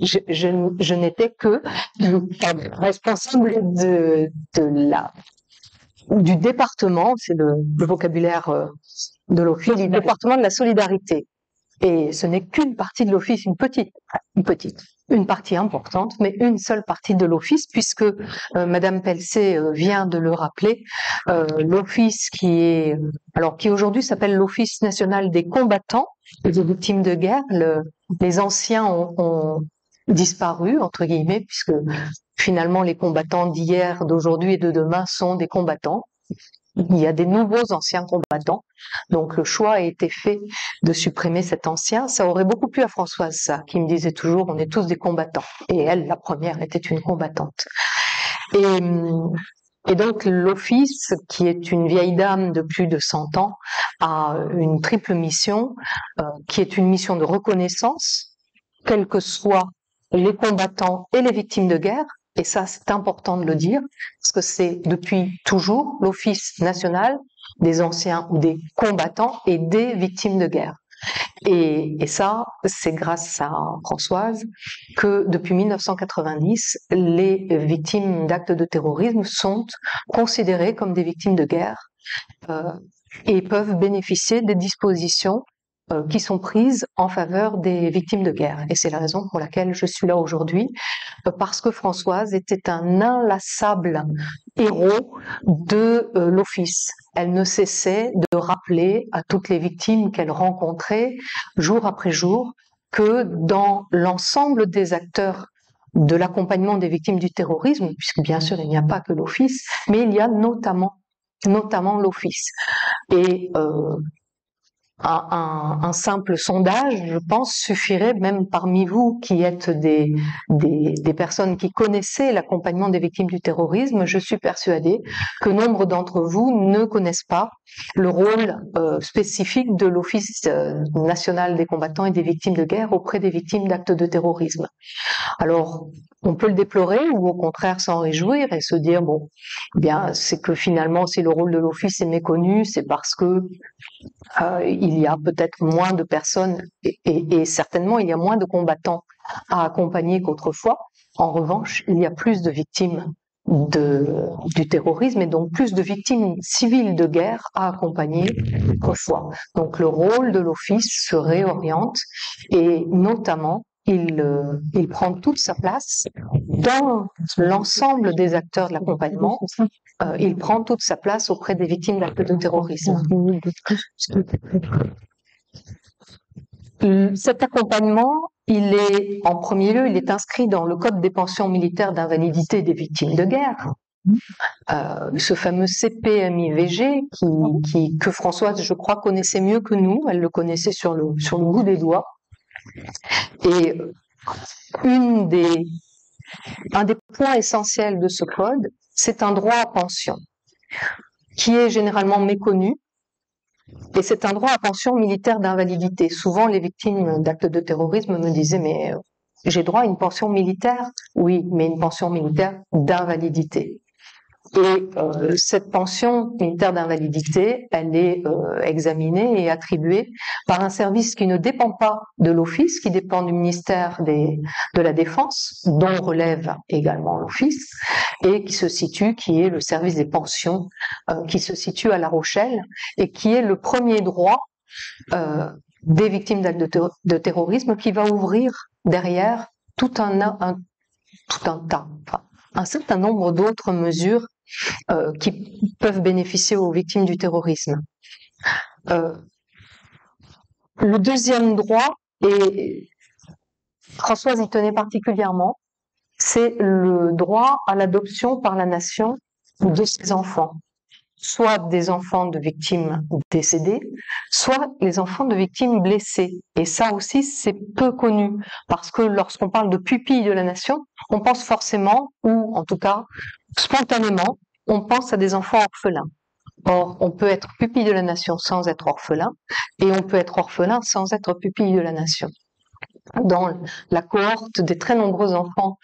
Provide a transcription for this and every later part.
je n'étais que responsable du département, c'est le vocabulaire de l'office, du département de la solidarité. Et ce n'est qu'une partie de l'office, une partie importante, mais une seule partie de l'office, puisque Madame Pelcet vient de le rappeler, l'office qui aujourd'hui s'appelle l'Office national des combattants et des victimes de guerre. Les anciens ont disparu, entre guillemets, puisque finalement les combattants d'hier, d'aujourd'hui et de demain sont des combattants. Il y a des nouveaux anciens combattants, donc le choix a été fait de supprimer cet ancien. Ça aurait beaucoup plu à Françoise, ça, qui me disait toujours on est tous des combattants. Et elle, la première, était une combattante. Et donc l'office, qui est une vieille dame de plus de 100 ans, a une triple mission, qui est une mission de reconnaissance, quels que soient les combattants et les victimes de guerre. Et ça, c'est important de le dire, parce que c'est depuis toujours l'Office national des anciens ou des combattants et des victimes de guerre. Et ça, c'est grâce à Françoise que depuis 1990, les victimes d'actes de terrorisme sont considérées comme des victimes de guerre et peuvent bénéficier des dispositions qui sont prises en faveur des victimes de guerre. Et c'est la raison pour laquelle je suis là aujourd'hui, parce que Françoise était un inlassable héros de l'Office. Elle ne cessait de rappeler à toutes les victimes qu'elle rencontrait, jour après jour, que dans l'ensemble des acteurs de l'accompagnement des victimes du terrorisme, puisque bien sûr il n'y a pas que l'Office, mais il y a notamment l'Office. Et un simple sondage, je pense, suffirait, même parmi vous qui êtes des personnes qui connaissaient l'accompagnement des victimes du terrorisme. Je suis persuadée que nombre d'entre vous ne connaissent pas le rôle spécifique de l'Office national des combattants et des victimes de guerre auprès des victimes d'actes de terrorisme. Alors, on peut le déplorer ou au contraire s'en réjouir et se dire bon, bien, c'est que finalement, si le rôle de l'Office est méconnu, c'est parce que il y a peut-être moins de personnes et certainement il y a moins de combattants à accompagner qu'autrefois. En revanche, il y a plus de victimes du terrorisme et donc plus de victimes civiles de guerre à accompagner qu'autrefois. Donc le rôle de l'Office se réoriente et notamment il prend toute sa place dans l'ensemble des acteurs de l'accompagnement. Il prend toute sa place auprès des victimes d'actes de terrorisme. Cet accompagnement, il est, en premier lieu, il est inscrit dans le Code des pensions militaires d'invalidité des victimes de guerre. Ce fameux CPMIVG que Françoise, je crois, connaissait mieux que nous. Elle le connaissait sur le bout des doigts. Et un des points essentiels de ce code, c'est un droit à pension qui est généralement méconnu, et c'est un droit à pension militaire d'invalidité. Souvent, les victimes d'actes de terrorisme me disaient « mais j'ai droit à une pension militaire ?» Oui, mais une pension militaire d'invalidité. Et cette pension militaire d'invalidité, elle est examinée et attribuée par un service qui ne dépend pas de l'Office, qui dépend du ministère de la Défense, dont relève également l'Office, et qui est le service des pensions, qui se situe à La Rochelle, et qui est le premier droit des victimes d'actes de terrorisme, qui va ouvrir derrière un certain nombre d'autres mesures qui peuvent bénéficier aux victimes du terrorisme. Le deuxième droit, et Françoise y tenait particulièrement, c'est le droit à l'adoption par la nation de ses enfants, soit des enfants de victimes décédées, soit les enfants de victimes blessées. Et ça aussi, c'est peu connu, parce que lorsqu'on parle de pupilles de la nation, on pense forcément, ou en tout cas spontanément, on pense à des enfants orphelins. Or, on peut être pupille de la nation sans être orphelin, et on peut être orphelin sans être pupille de la nation. Dans la cohorte des très nombreux enfants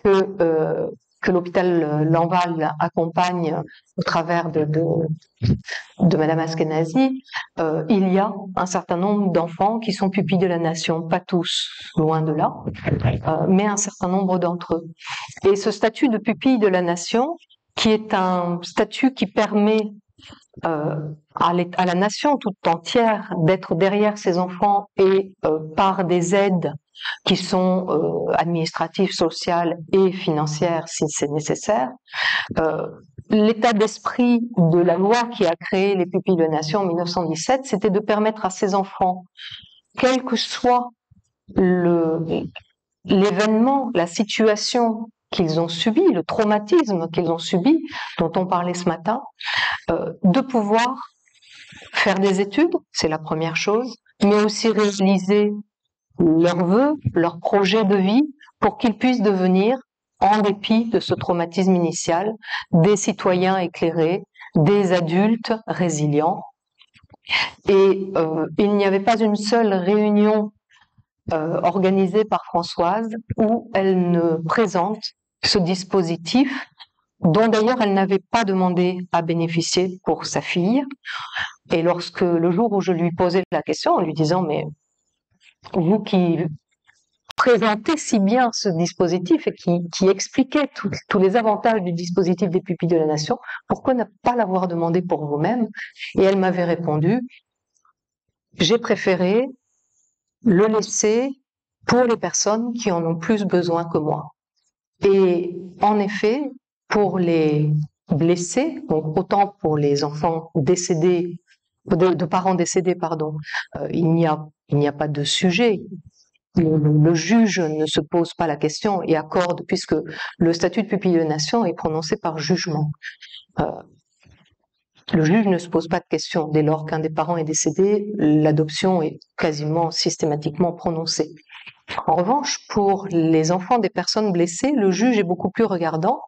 que que l'hôpital Lanval accompagne au travers de Madame Askenazi, il y a un certain nombre d'enfants qui sont pupilles de la nation, pas tous, loin de là, mais un certain nombre d'entre eux. Et ce statut de pupille de la nation, qui est un statut qui permet à la nation toute entière d'être derrière ses enfants et par des aides qui sont administratives, sociales et financières si c'est nécessaire. L'état d'esprit de la loi qui a créé les pupilles de nation en 1917, c'était de permettre à ces enfants, quel que soit l'événement, la situation qu'ils ont subi, le traumatisme qu'ils ont subi, dont on parlait ce matin, de pouvoir faire des études, c'est la première chose, mais aussi réaliser leurs vœux, leurs projets de vie pour qu'ils puissent devenir, en dépit de ce traumatisme initial, des citoyens éclairés, des adultes résilients. Et il n'y avait pas une seule réunion organisée par Françoise où elle ne présente ce dispositif dont d'ailleurs elle n'avait pas demandé à bénéficier pour sa fille. Et lorsque le jour où je lui posais la question en lui disant « mais vous qui présentez si bien ce dispositif et qui expliquait tous les avantages du dispositif des pupilles de la nation, pourquoi ne pas l'avoir demandé pour vous-même ?» Et elle m'avait répondu « j'ai préféré le laisser pour les personnes qui en ont plus besoin que moi. » Et en effet, pour les blessés, donc autant pour les enfants décédés, de parents décédés, pardon, il n'y a pas de sujet. Le juge ne se pose pas la question et accorde, puisque le statut de pupille de nation est prononcé par jugement. Le juge ne se pose pas de question. Dès lors qu'un des parents est décédé, l'adoption est quasiment systématiquement prononcée. En revanche, pour les enfants des personnes blessées, le juge est beaucoup plus regardant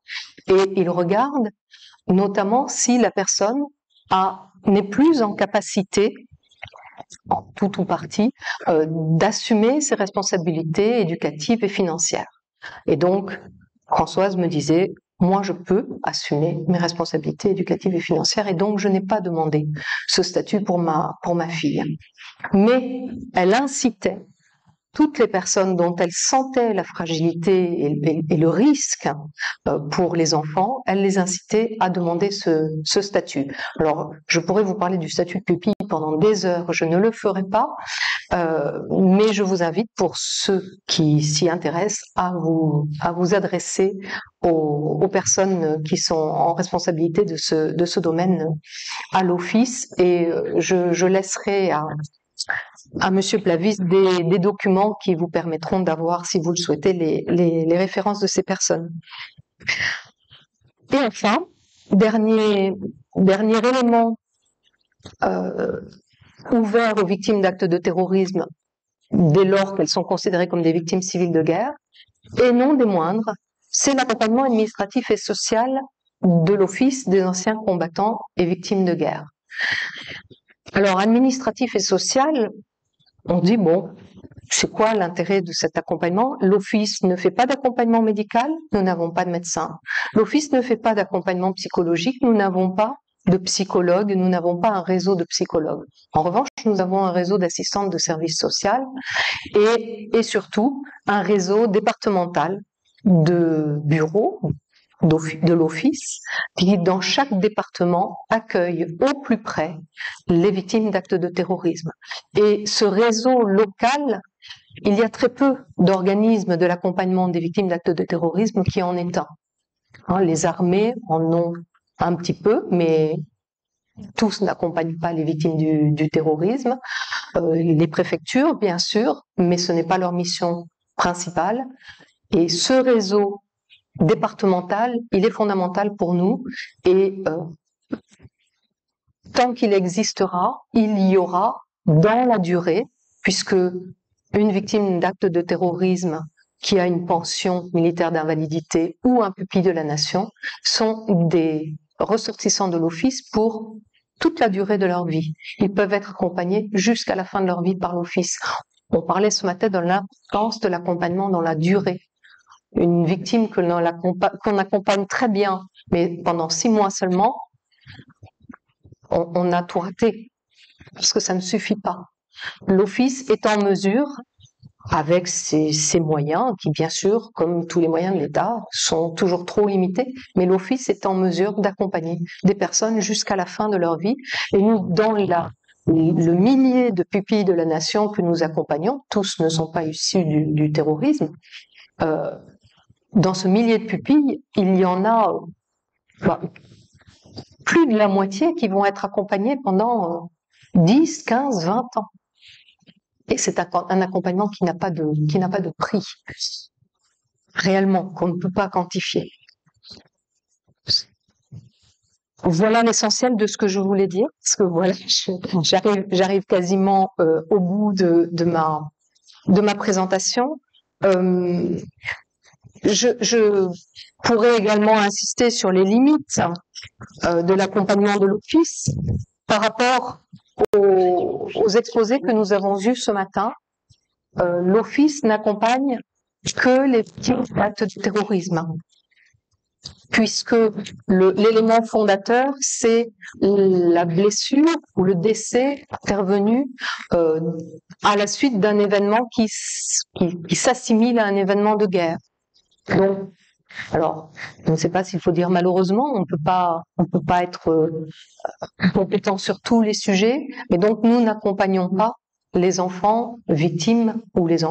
et il regarde notamment si la personne n'est plus en capacité, en tout ou partie, d'assumer ses responsabilités éducatives et financières. Et donc, Françoise me disait, moi je peux assumer mes responsabilités éducatives et financières et donc je n'ai pas demandé ce statut pour ma fille. Mais elle incitait toutes les personnes dont elle sentait la fragilité et le risque pour les enfants, elle les incitait à demander ce statut. Alors, je pourrais vous parler du statut de pupille pendant des heures, je ne le ferai pas, mais je vous invite, pour ceux qui s'y intéressent, à vous adresser aux personnes qui sont en responsabilité de ce domaine à l'office, et je laisserai à Monsieur Plavis des documents qui vous permettront d'avoir, si vous le souhaitez, les références de ces personnes. Et enfin, dernier élément ouvert aux victimes d'actes de terrorisme dès lors qu'elles sont considérées comme des victimes civiles de guerre, et non des moindres, c'est l'accompagnement administratif et social de l'Office des anciens combattants et victimes de guerre. Alors, administratif et social, on dit, bon, c'est quoi l'intérêt de cet accompagnement? L'Office ne fait pas d'accompagnement médical, nous n'avons pas de médecin. L'Office ne fait pas d'accompagnement psychologique, nous n'avons pas de psychologues, nous n'avons pas un réseau de psychologues. En revanche, nous avons un réseau d'assistantes de services sociaux et surtout un réseau départemental de bureaux de l'Office qui, dans chaque département, accueille au plus près les victimes d'actes de terrorisme. Et ce réseau local, il y a très peu d'organismes de l'accompagnement des victimes d'actes de terrorisme qui en est un. Les armées en ont un petit peu, mais tous n'accompagnent pas les victimes du terrorisme. Les préfectures, bien sûr, mais ce n'est pas leur mission principale. Et ce réseau départemental, il est fondamental pour nous et tant qu'il existera, il y aura dans la durée, puisque une victime d'acte de terrorisme qui a une pension militaire d'invalidité ou un pupille de la nation sont des ressortissants de l'Office pour toute la durée de leur vie. Ils peuvent être accompagnés jusqu'à la fin de leur vie par l'Office. On parlait ce matin de l'importance de l'accompagnement dans la durée. une victime qu'on accompagne très bien, mais pendant 6 mois seulement, on a tout raté, parce que ça ne suffit pas. L'Office est en mesure, avec ses moyens, qui bien sûr, comme tous les moyens de l'État, sont toujours trop limités, mais l'Office est en mesure d'accompagner des personnes jusqu'à la fin de leur vie. Et nous, dans le millier de pupilles de la nation que nous accompagnons, tous ne sont pas issus du terrorisme, dans ce millier de pupilles, il y en a plus de la moitié qui vont être accompagnés pendant 10, 15, 20 ans. Et c'est un accompagnement qui n'a pas de prix, réellement, qu'on ne peut pas quantifier. Voilà l'essentiel de ce que je voulais dire, parce que voilà, j'arrive quasiment au bout de ma présentation. Je pourrais également insister sur les limites de l'accompagnement de l'Office par rapport aux exposés que nous avons eus ce matin. L'Office n'accompagne que les victimes d'actes de terrorisme, puisque l'élément fondateur, c'est la blessure ou le décès intervenu à la suite d'un événement qui s'assimile à un événement de guerre. Donc, alors, je ne sais pas s'il faut dire malheureusement, on peut pas être compétent sur tous les sujets, mais donc nous n'accompagnons pas les enfants victimes ou les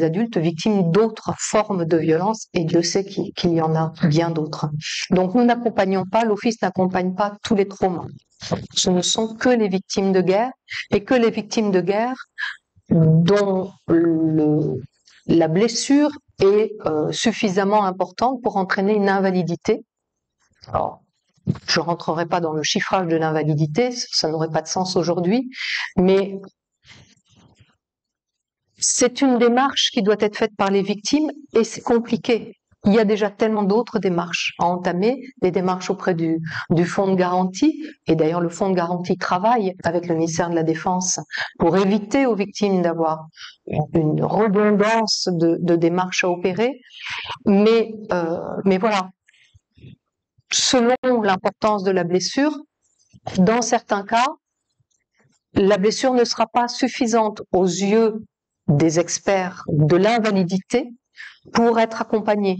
adultes victimes d'autres formes de violence, et Dieu sait qu'il y en a bien d'autres. Donc nous n'accompagnons pas, l'Office n'accompagne pas tous les traumas. Ce ne sont que les victimes de guerre, et que les victimes de guerre dont la blessure est suffisamment importante pour entraîner une invalidité. Alors, je ne rentrerai pas dans le chiffrage de l'invalidité, ça n'aurait pas de sens aujourd'hui, mais c'est une démarche qui doit être faite par les victimes, et c'est compliqué. Il y a déjà tellement d'autres démarches à entamer, des démarches auprès du Fonds de garantie, et d'ailleurs le Fonds de garantie travaille avec le ministère de la Défense pour éviter aux victimes d'avoir une redondance de démarches à opérer, mais voilà. Selon l'importance de la blessure, dans certains cas, la blessure ne sera pas suffisante aux yeux des experts de l'invalidité pour être accompagné.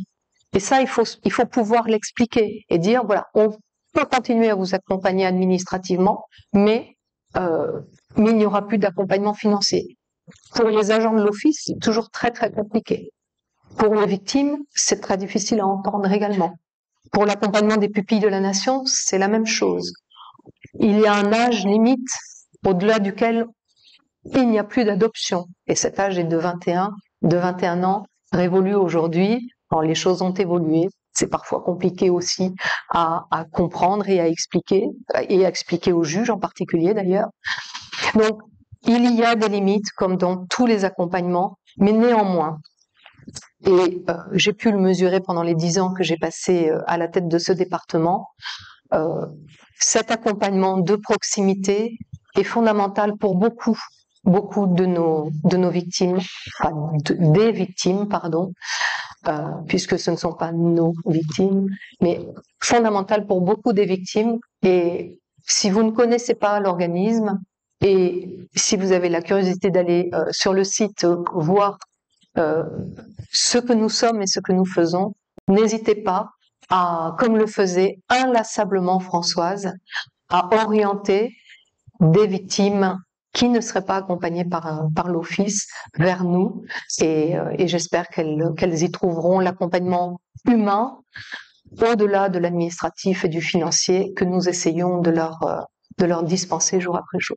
Et ça, il faut pouvoir l'expliquer et dire, voilà, on peut continuer à vous accompagner administrativement, mais il n'y aura plus d'accompagnement financier. Pour les agents de l'Office, c'est toujours très très compliqué. Pour les victimes, c'est très difficile à entendre également. Pour l'accompagnement des pupilles de la nation, c'est la même chose. Il y a un âge limite au-delà duquel il n'y a plus d'adoption. Et cet âge est de 21 ans, révolu aujourd'hui. Alors, les choses ont évolué. C'est parfois compliqué aussi à comprendre et à expliquer aux juges en particulier d'ailleurs. Donc, il y a des limites comme dans tous les accompagnements, mais néanmoins, et j'ai pu le mesurer pendant les 10 ans que j'ai passé à la tête de ce département, cet accompagnement de proximité est fondamental pour beaucoup de nos victimes, des victimes, pardon, puisque ce ne sont pas nos victimes, mais fondamental pour beaucoup des victimes. Et si vous ne connaissez pas l'organisme, et si vous avez la curiosité d'aller sur le site voir ce que nous sommes et ce que nous faisons, n'hésitez pas à, comme le faisait inlassablement Françoise, à orienter des victimes qui ne seraient pas accompagnées par l'Office vers nous, et j'espère qu'elles y trouveront l'accompagnement humain au-delà de l'administratif et du financier que nous essayons de leur dispenser jour après jour.